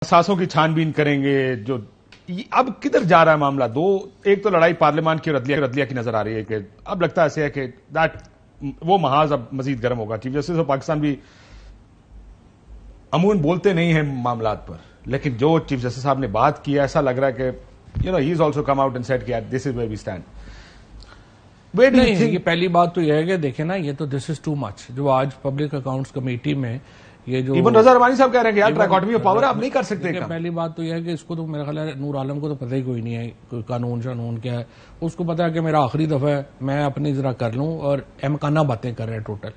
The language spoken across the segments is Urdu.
ساسوں کی چھان بین کریں گے. جو اب کدھر جا رہا ہے معاملہ؟ ایک تو لڑائی پارلیمان کی اور عدلیہ کی نظر آ رہی ہے کہ اب لگتا ہے ایسے ہے کہ وہ محاذ اب مزید گرم ہوگا. چیف جسٹس آف پاکستان بھی عموماً بولتے نہیں ہیں معاملات پر, لیکن جو چیف جسٹس صاحب نے بات کی ہے ایسا لگ رہا ہے کہ he is also come out and said کہ this is where we stand. نہیں, یہ پہلی بات تو یہ ہے کہ دیکھیں نا, یہ تو دس از ٹو مچ. جو آج پبلک اکاؤنٹس کمیٹی میں یہ جو ایون رضا ربانی صاحب کہہ رہے ہیں کہ یار ٹراکاٹمی آف پاور آپ نہیں کر سکتے. پہلی بات تو یہ ہے کہ اس کو تو میرا خیال ہے نور عالم کو تو پتہ ہی کوئی نہیں ہے قانون شانون کیا ہے. اس کو پتا ہے کہ میرا آخری دفعہ ہے, میں اپنی ذرا کر لوں, اور امکانہ باتیں کر رہے ہیں ٹوٹل.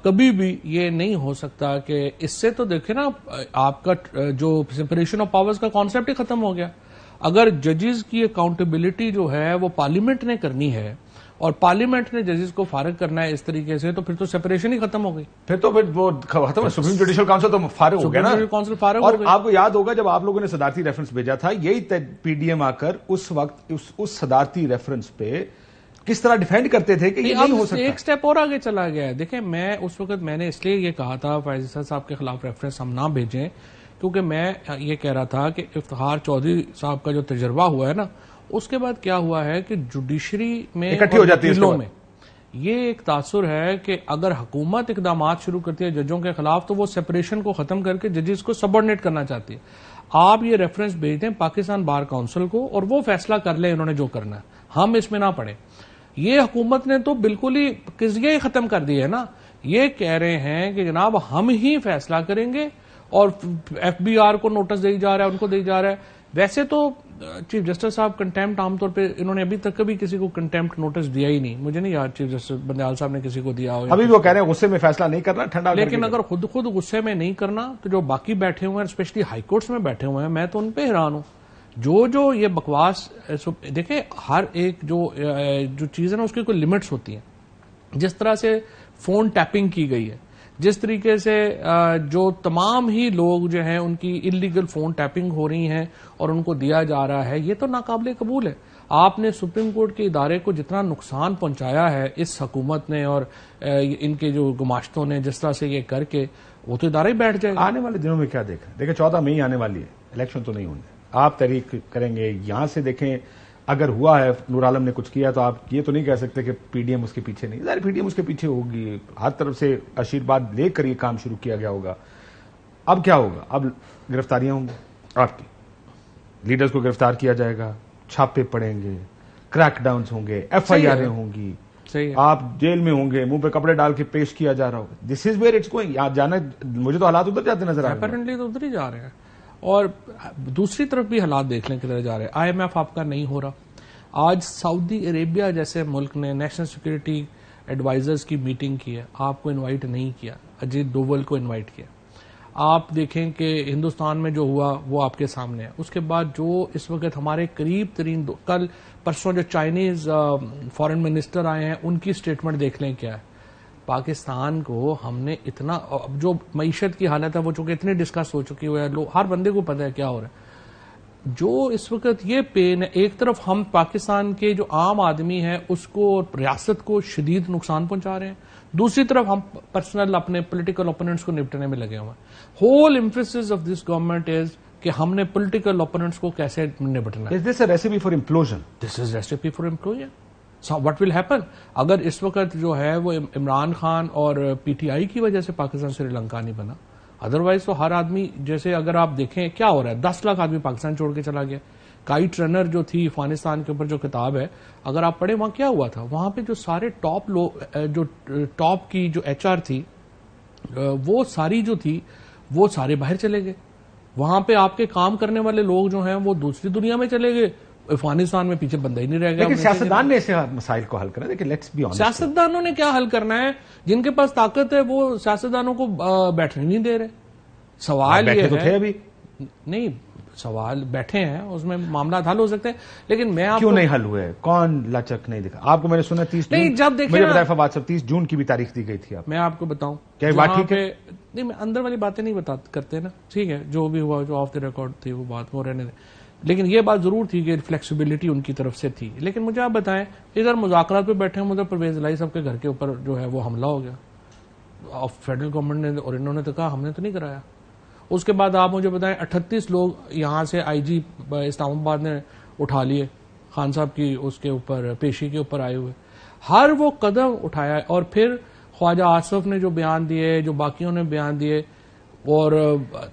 کبھی بھی یہ نہیں ہو سکتا کہ اس سے تو دیکھیں نا, آپ کا جو سپریشن آف پاورز کا کانسیپٹ ہی ختم ہو گیا. اگر ججز کی اکاؤنٹیبلٹی جو ہے وہ پارلیمنٹ نے کرنی ہے اور پارلیمنٹ نے ججز کو فارغ کرنا ہے اس طریقے سے, تو پھر تو سپریشن ہی ختم ہو گئی. پھر وہ ختم, سپریم جوڈیشل کاؤنسل تو فارغ ہو گیا نا. کاؤنسل فارغ ہو اور گئی. آپ کو یاد ہوگا جب آپ لوگوں نے صدارتی ریفرنس بھیجا تھا, یہی پی ڈی ایم آ کر اس وقت اس صدارتی ریفرنس پہ کس طرح ڈیفینڈ کرتے تھے کہ یہ نہیں ہو سکتا. ایک سٹیپ اور آگے چلا گیا ہے. دیکھیں میں اس وقت میں نے اس لیے یہ کہا تھا فیض صاحب کے خلاف ریفرنس ہم نہ بھیجیں, کیونکہ میں یہ کہہ رہا تھا کہ افتخار چودھری صاحب کا جو تجربہ ہوا ہے نا, اس کے بعد کیا ہوا ہے کہ جوڈیشری میں اکٹھی ہو جاتی ہے میں یہ ایک تاثر ہے کہ اگر حکومت اقدامات شروع کرتی ہے ججوں کے خلاف تو وہ سپریشن کو ختم کر کے ججز کو سبارڈینیٹ کرنا چاہتی ہے. آپ یہ ریفرنس بھیج دیں پاکستان بار کونسل کو اور وہ فیصلہ کر لیں انہوں نے جو کرنا ہے, ہم اس میں نہ پڑیں. یہ حکومت نے تو بالکل ہی قضیہ ہی ختم کر دی ہے نا. یہ کہہ رہے ہیں کہ جناب ہم ہی فیصلہ کریں گے, اور ایف بی آر کو نوٹس دی جا رہا ہے, ان کو دی جا رہا ہے. ویسے تو چیف جسٹس صاحب کنٹیمپٹ عام طور پہ انہوں نے ابھی تک کبھی کسی کو کنٹیمپٹ نوٹس دیا ہی نہیں. مجھے نہیں یاد چیف جسٹس بندیال صاحب نے کسی کو دیا ہو. ابھی وہ کہہ رہے ہیں غصے میں فیصلہ نہیں کرنا, ٹھنڈا. لیکن اگر خود غصے میں نہیں کرنا تو جو باقی بیٹھے ہوئے ہیں اسپیشلی ہائی کورٹس میں بیٹھے ہوئے ہیں, میں تو ان پہ حیران ہوں. جو یہ بکواس دیکھیں, ہر ایک جو چیز ہے نا اس کی کوئی لمٹس ہوتی ہیں. جس طرح سے فون ٹیپنگ کی گئی ہے, جس طریقے سے جو تمام ہی لوگ جو ہیں ان کی انلیگل فون ٹیپنگ ہو رہی ہیں اور ان کو دیا جا رہا ہے, یہ تو ناقابل قبول ہے. آپ نے سپریم کورٹ کے ادارے کو جتنا نقصان پہنچایا ہے اس حکومت نے اور ان کے جو گماشتوں نے جس طرح سے یہ کر کے, وہ تو ادارہ ہی بیٹھ جائے گا. آنے والے دنوں میں کیا دیکھیں 14 مئی آنے والی ہے, الیکشن تو نہیں ہونے. آپ تحریک کریں گے یہاں سے, دیکھیں اگر ہوا ہے نور عالم نے کچھ کیا تو آپ یہ تو نہیں کہہ سکتے کہ پی ڈی ایم اس کے پیچھے نہیں. ظاہر پی ڈی ایم اس کے پیچھے ہوگی, ہر طرف سے آشیرواد لے کر یہ کام شروع کیا گیا ہوگا. اب کیا ہوگا؟ اب گرفتاریاں ہوں گی, آپ کی لیڈرز کو گرفتار کیا جائے گا, چھاپے پڑیں گے, کریک ڈاؤنز ہوں گے, ایف آئی آریں ہوں گی, آپ جیل میں ہوں گے, منہ پہ کپڑے ڈال کے پیش کیا جا رہا ہوگا. دس از ویئر اٹس گوئنگ. آپ جانا, مجھے تو حالات ادھر جاتے نظر آ رہے ہیں. اپیرنٹلی تو ادھر ہی جا رہے ہیں. اور دوسری طرف بھی حالات دیکھ لیں کدھر جا رہے ہیں. آئی ایم ایف آپ کا نہیں ہو رہا. آج سعودی عربیہ جیسے ملک نے نیشنل سیکورٹی ایڈوائزرز کی میٹنگ کی ہے, آپ کو انوائٹ نہیں کیا, اجیت ڈوول کو انوائٹ کیا. آپ دیکھیں کہ ہندوستان میں جو ہوا وہ آپ کے سامنے ہے. اس کے بعد جو اس وقت ہمارے قریب ترین کل پرسوں جو چائنیز فارن منسٹر آئے ہیں ان کی سٹیٹمنٹ دیکھ لیں کیا ہے. پاکستان کو ہم نے اتنا, جو معیشت کی حالت ہے وہ چونکہ اتنی ڈسکس ہو چکی ہوئی ہے, ہر بندے کو پتہ ہے کیا ہو رہا ہے. جو اس وقت یہ پین ہے, ایک طرف ہم پاکستان کے جو عام آدمی ہے اس کو ریاست کو شدید نقصان پہنچا رہے ہیں, دوسری طرف ہم پرسنل اپنے پولیٹیکل اوپوننٹس کو نپٹنے میں لگے ہوئے ہیں. Whole emphasis of this government is کہ ہم نے پولیٹیکل اوپوننٹس کو کیسے نپٹنا ہے. Is this a recipe for implosion? This is recipe for implosion. So what will happen? اگر اس وقت جو ہے وہ عمران خان اور پی ٹی آئی کی وجہ سے پاکستان سری لنکا نہیں بنا, ادروائز تو ہر آدمی, جیسے اگر آپ دیکھیں کیا ہو رہا ہے, 10 لاکھ آدمی پاکستان چھوڑ کے چلا گیا. کائٹ رنر جو تھی افغانستان کے اوپر جو کتاب ہے, اگر آپ پڑھیں وہاں کیا ہوا تھا, وہاں پہ جو سارے ٹاپ لوگ, جو ٹاپ کی جو ایچ آر تھی وہ ساری جو تھی وہ سارے باہر چلے گئے. وہاں پہ آپ کے کام کرنے والے لوگ جو ہیں وہ دوسری دنیا میں چلے گئے, افغانستان میں پیچھے بندہ ہی نہیں رہ گیا. لیکن سیاستدان نے ایسے مسائل کو حل کرنا, دیکھیں لیٹس بی آنسٹ, سیاستدانوں نے کیا حل کرنا ہے؟ جن کے پاس طاقت ہے وہ سیاستدانوں کو بیٹھنے نہیں دے رہے. سوال یہ ہے, ابھی نہیں سوال بیٹھے ہیں, اس میں معاملات حل ہو سکتے ہیں, لیکن میں کیوں نہیں حل ہوئے؟ کون لچک نہیں دکھا آپ کو؟ میں نے سنا 30 نہیں, جب دیکھیں مجھے بتایا فواد صاحب 30 جون کی بھی تاریخ دی گئی تھی. میں آپ کو بتاؤں کیا یہ بات ٹھیک ہے؟ نہیں, میں اندر والی باتیں نہیں کرتے نا, ٹھیک ہے, جو بھی ہوا جو آف دی ریکارڈ تھی وہ بات وہ رہنے دیں. لیکن یہ بات ضرور تھی کہ فلیکسیبلٹی ان کی طرف سے تھی. لیکن مجھے آپ بتائیں, ادھر مذاکرات پہ بیٹھے ہیں, ادھر پرویز الہی صاحب کے گھر کے اوپر جو ہے وہ حملہ ہو گیا فیڈرل گورنمنٹ نے, اور انہوں نے تو کہا ہم نے تو نہیں کرایا. اس کے بعد آپ مجھے بتائیں 38 لوگ یہاں سے آئی جی اسلام آباد نے اٹھا لیے خان صاحب کی اس کے اوپر پیشی کے اوپر آئے ہوئے. ہر وہ قدم اٹھایا اور پھر خواجہ آصف نے جو بیان دیے, جو باقیوں نے بیان دیے, اور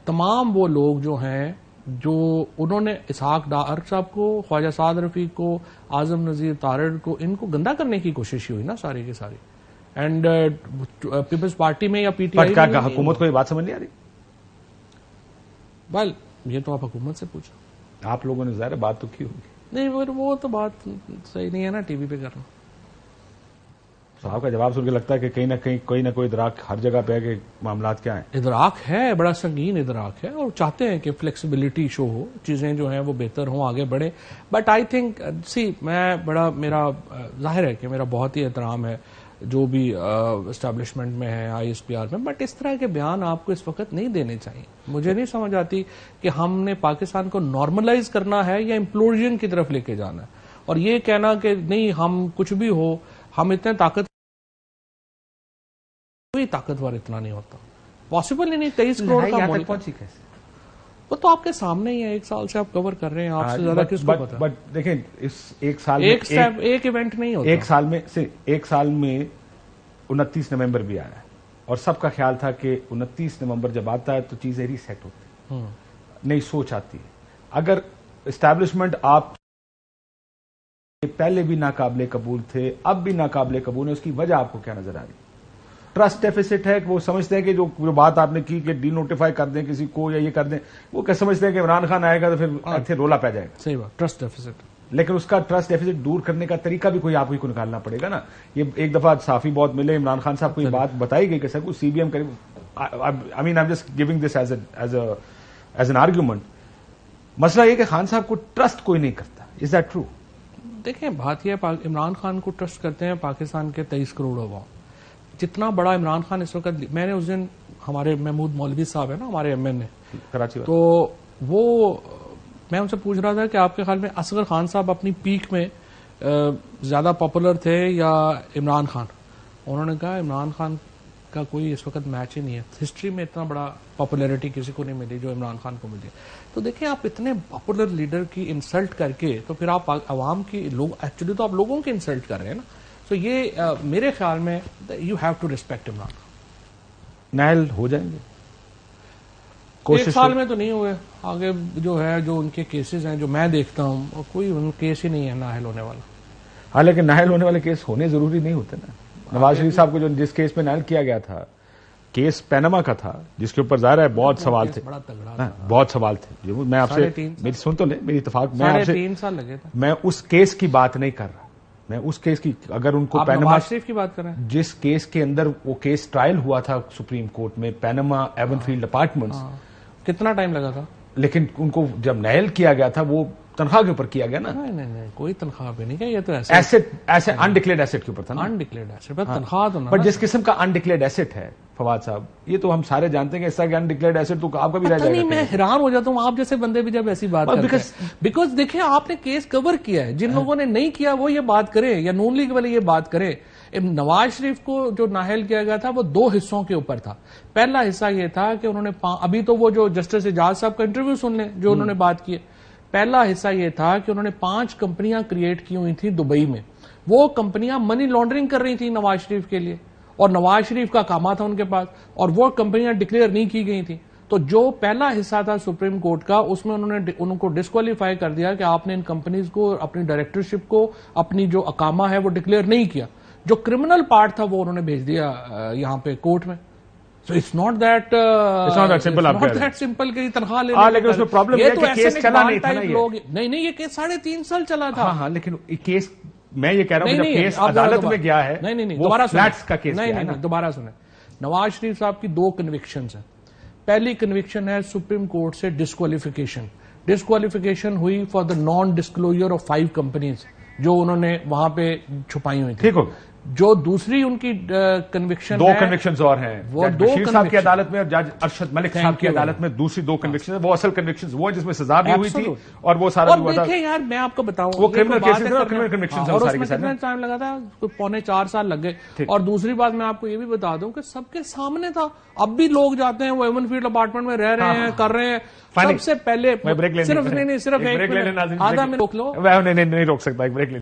تمام وہ لوگ جو ہیں جو انہوں نے اسحاق ڈار صاحب کو, خواجہ سعد رفیق کو, اعظم نذیر تارڑ کو, ان کو گندا کرنے کی کوشش ہوئی نا ساری کی ساری. اینڈ پیپلز پارٹی میں یا پی ٹی آئی میں حکومت کو یہ بات سمجھ نہیں آ رہی؟ ویل یہ تو آپ حکومت سے پوچھیں. آپ لوگوں نے ظاہر بات تو کی ہوگی. نہیں وہ تو بات صحیح نہیں ہے نا ٹی وی پہ کرنا. صاحب کا جواب سن کے لگتا ہے کہ کہیں نہ کہیں کوئی نہ کوئی ادراک ہر جگہ پہ ہے کہ معاملات کیا ہیں. ادراک ہے, بڑا سنگین ادراک ہے, اور چاہتے ہیں کہ فلیکسیبلٹی شو ہو, چیزیں جو ہیں وہ بہتر ہوں, آگے بڑھے. بٹ آئی تھنک میرا ظاہر ہے کہ میرا بہت ہی احترام ہے جو بھی اسٹیبلشمنٹ میں ہے, آئی ایس پی آر میں, بٹ اس طرح کے بیان آپ کو اس وقت نہیں دینے چاہیے. مجھے نہیں سمجھ آتی کہ ہم نے پاکستان کو نارملائز کرنا ہے یا امپلوژن کی طرف لے کے جانا ہے, اور یہ کہنا کہ نہیں ہم کچھ بھی ہو, ہم اتنے کوئی طاقتور اتنا نہیں ہوتا, پاسبل ہی نہیں. 23 کروڑ کا ملک پہنچی کیسے؟ وہ تو آپ کے سامنے ہی ہے, 1 سال سے آپ کور کر رہے ہیں, آپ سے زیادہ کس کو پتا. بٹ دیکھیں اس ایک سال ایک ایونٹ نہیں ہوتا. ایک سال میں 29 نومبر بھی آیا اور سب کا خیال تھا کہ 29 نومبر جب آتا ہے تو چیزیں ریسیٹ ہوتی ہیں, نئی سوچ آتی ہے. اگر اسٹیبلشمنٹ آپ پہلے بھی ناقابل قبول تھے, اب بھی ناقابل قبول ہے, اس کی وجہ آپ کو کیا نظر آ رہی ہے؟ ٹرسٹ ڈیفیسٹ ہے کہ وہ سمجھتے ہیں کہ جو بات آپ نے کی کہ ڈی نوٹیفائی کر دیں کسی کو یا یہ کر دیں, وہ کیا سمجھتے ہیں کہ عمران خان آئے گا تو پھر ایتھے رولا پہ جائے گا. صحیح بات, ٹرسٹ ڈیفیسٹ. لیکن اس کا ٹرسٹ ڈیفیسٹ دور کرنے کا طریقہ بھی کوئی آپ ہی کو نکالنا پڑے گا نا. یہ ایک دفعہ صحافی بہت ملے, عمران خان صاحب کو یہ بات بتائی گئی کہ سر کو سی بی ایم کرے. I mean I am just giving this as an argument. مسئلہ یہ کہ خان صاحب کو ٹرسٹ کوئی نہیں کرتا. Is that true? دیکھیں بات یہ ہے, عمران خان کو ٹرسٹ کرتے ہیں پاکستان کے 23 کروڑ عوام. جتنا بڑا عمران خان اس وقت, میں نے اس دن ہمارے محمود مولوی صاحب ہیں نا ہمارے ایم این اے کراچی, تو وہ میں ان سے پوچھ رہا تھا کہ آپ کے خیال میں اصغر خان صاحب اپنی پیک میں زیادہ پاپولر تھے یا عمران خان؟ انہوں نے کہا عمران خان کا کوئی اس وقت میچ ہی نہیں ہے, ہسٹری میں اتنا بڑا پاپولیرٹی کسی کو نہیں ملی جو عمران خان کو ملی. تو دیکھیں آپ اتنے پاپولر لیڈر کی انسلٹ کر کے تو پھر آپ عوام کی ایکچولی تو آپ لوگوں کی انسلٹ کر رہے ہیں نا. تو یہ میرے خیال میں you have to respect Imran Khan. نائل ہو جائیں گے؟ 1 سال میں تو نہیں ہوئے, آگے جو ہے جو ان کے کیسز ہیں جو میں دیکھتا ہوں کوئی ان کیس ہی نہیں ہے نااہل ہونے والا. ہاں لیکن نااہل ہونے والے کیس ہونے ضروری نہیں ہوتے نا. نواز شریف صاحب کو جو جس کیس پہ نااہل کیا گیا تھا, کیس پینما کا تھا, جس کے اوپر ظاہر ہے بہت سوال تھے, بڑا تگڑا, بہت سوال تھے. میں آپ سے میری سن تو لیں, میری اتفاق, میں آپ سے 3 سال لگے تھے. میں اس کیس کی بات نہیں کر رہا, میں اس کیس کی, اگر ان کو پینما نواز شریف کی بات کر رہے ہیں, جس کیس کے اندر وہ کیس ٹرائل ہوا تھا سپریم کورٹ میں, پینما ایون فیلڈ اپارٹمنٹس, کتنا ٹائم لگا تھا؟ لیکن ان کو جب نائل کیا گیا تھا وہ تنخواہ کے اوپر کیا گیا نا. نہیں کوئی تنخواہ پہ نہیں کیا, یہ تو ایسے انڈکلیئرڈ ایسٹ کے اوپر تھا نا. انڈکلیئرڈ ایسٹ پر تنخواہ تو پر جس قسم کا انڈکلیئرڈ ایسٹ ہے فواد صاحب, یہ تو ہم سارے جانتے ہیں کہ اس طرح کا انڈکلیئرڈ ایسٹ تو آپ کا بھی رہ جائے گا. میں حیران ہو جاتا ہوں آپ جیسے بندے بھی جب ایسی بات کرتے ہیں, بیکاز دیکھیں آپ نے کیس کور کیا ہے, جن لوگوں نے نہیں کیا وہ یہ بات کریں, یا نون لیگ والے یہ بات کریں. نواز شریف کو جو نااہل کیا گیا تھا وہ 2 حصوں کے اوپر تھا. پہلا حصہ یہ تھا کہ انہوں نے ابھی تو وہ جو جسٹس اعجاز صاحب کا انٹرویو سن لیں جو انہوں نے بات کی ہے. پہلا حصہ یہ تھا کہ انہوں نے 5 کمپنیاں کریٹ کی ہوئی تھیں دبئی میں. وہ کمپنیاں منی لانڈرنگ کر رہی تھیں نواز شریف کے لیے, اور نواز شریف کا کامہ تھا ان کے پاس, اور وہ کمپنیاں ڈکلیئر نہیں کی گئی تھیں. تو جو پہلا حصہ تھا سپریم کورٹ کا, اس میں انہوں نے ان کو ڈسکوالیفائی کر دیا کہ آپ نے ان کمپنیز کو, اپنی ڈائریکٹرشپ کو, اپنی جو اقامہ ہے وہ ڈکلیئر نہیں کیا. جو کرمنل پارٹ تھا وہ انہوں نے بھیج دیا یہاں پہ کورٹ میں. So it's not that simple کہ تنخواہ لے لیکن اس میں پرابلم یہ ہے کہ کیس چلا نہیں تھا نا. نہیں یہ کیس 3.5 سال چلا تھا. ہاں لیکن کیس, میں یہ کہہ رہا ہوں جب کیس عدالت میں گیا ہے, نہیں دوبارہ فلیٹس کا کیس ہے. نہیں دوبارہ سنیں, نواز شریف صاحب کی 2 کنوکشنز ہیں. پہلی کنوکشن ہے سپریم کورٹ سے ڈسکوالیفیکیشن ہوئی for the non disclosure of 5 companies جو انہوں نے وہاں پہ چھپائی ہوئی تھی. جو دوسری ان کی کنوکشن دو کنوکشنز اور ہیں، وہ جج دو بشیر صاحب کی conviction. عدالت میں اور جج ارشد ملک صاحب کی عدالت میں دوسری دو کنوکشنز ہیں، وہ اصل کنوکشنز وہ ہیں جس میں سزا بھی ہوئی تھی اور وہ سارا بھی ہوا تھا. دیکھیں یار میں آپ کو بتاؤں وہ criminal cases ہیں اور criminal convictions ہیں اور سارے اس میں کے سارے. کتنا ٹائم لگا تھا؟ کوئی 4.5 سال لگ گئے. اور دوسری بات میں آپ کو یہ بھی بتا دوں کہ سب کے سامنے تھا. اب بھی لوگ جاتے ہیں وہ ایون فیلڈ اپارٹمنٹ میں رہ رہے ہیں، کر رہے ہیں. سب سے پہلے صرف ایک منٹ آدھا منٹ روک لو. نہیں روک سکتا، ایک بریک